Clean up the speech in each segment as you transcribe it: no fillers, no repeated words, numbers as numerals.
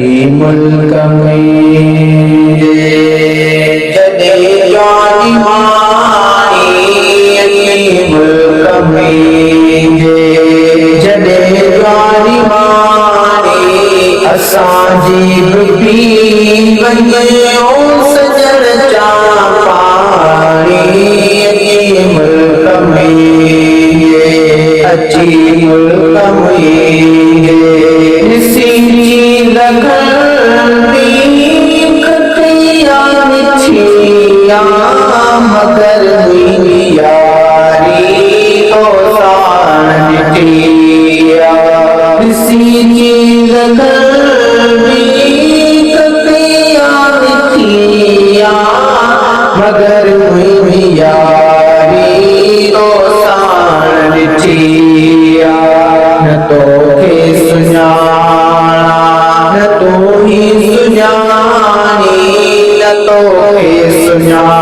मुल्क में जदे जानी मानी मुल्क में जदे जानी मानी असांजी पी वञो सजण चा पाणी मुल्क में अची मुल्क में मगर यारी तो सानिया मगर यारी तो सानिया न तो के सुञाणा न तो ही सुञाणी न तो के सुञाणा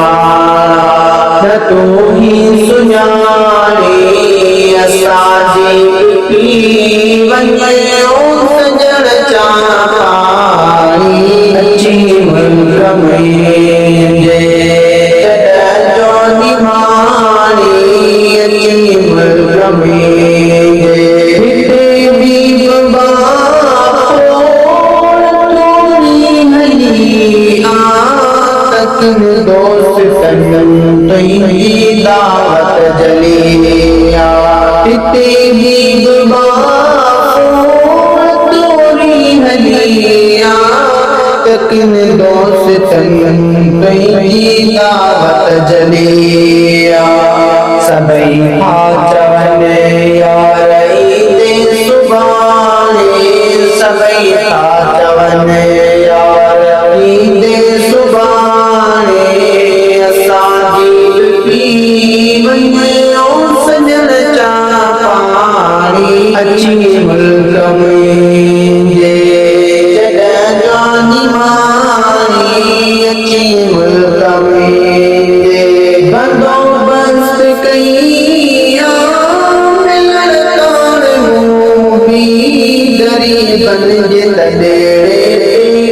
न तो ही सुञाणी असांजी पी वञो सजण चा पाणी अची मुल्क में जॾहिं जोनी माणी अची मुल्क में हिते बि बापो तोरी हली तकिन दोस्तन तुंहिंजी दावत जलिया हिते बि बापो तोरी हलिया तकिन दोस्तन तुंहिंजी दावत जलिया सभई हा चवनि यार ईंदे सुभाणे सभई हा चवनि यार ईंदे सुभाणे असांजी पी वञो सजण चा पाणी अची मुल्क में जॾहिं जानी मानी अची मुल्क में बंदोबस्त कई मिलण तोड़ मूवी गरीबन जे तॾे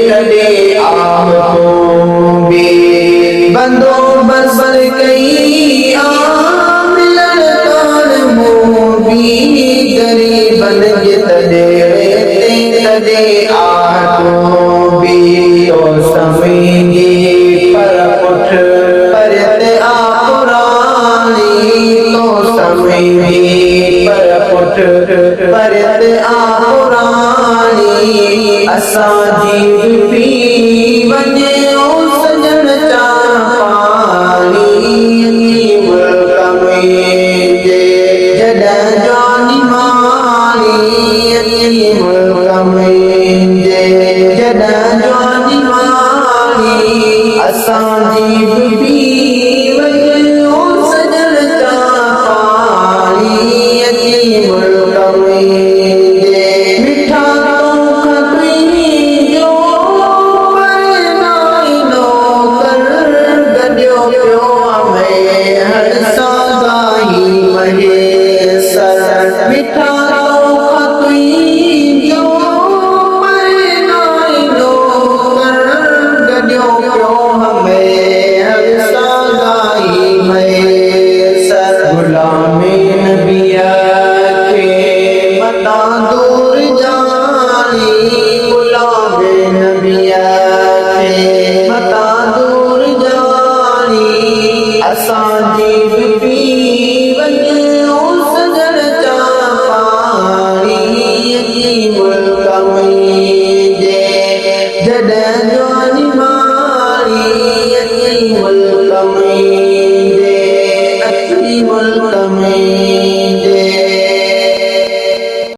कॾे आओ बि बंदोबस्त कई मिलण तोड़ मूवी गरीबन जे तॾे आओ बि तो समींगी पर पुठ परत आ पुराणी तो समींगी पर पुठ परत आ पुराणी असांजी पी वञो सजण चा पाणी मुल्क में जॾहिं जानी मानी अची मुल्क में जॾहिं जानी मानी असांजी पी वञो सजण चा पाणी अची मुल्क में मिठा तोख तुंहिंजो पर नाइनो कर गॾियो पियो में हर सागाई महे सर मिठा तोख तुंहिंजो पर नाइनो कर गॾियो पियो में हर सागाई महे सर गुलामे नबिया खे मता दूर जानी गुलामे नबिया खे मता दूर जानी असांजी पी वञो सजण चा पाणी अची मुल्क में जॾहिं जानी मानी अची मुल्क में अची मुल्क में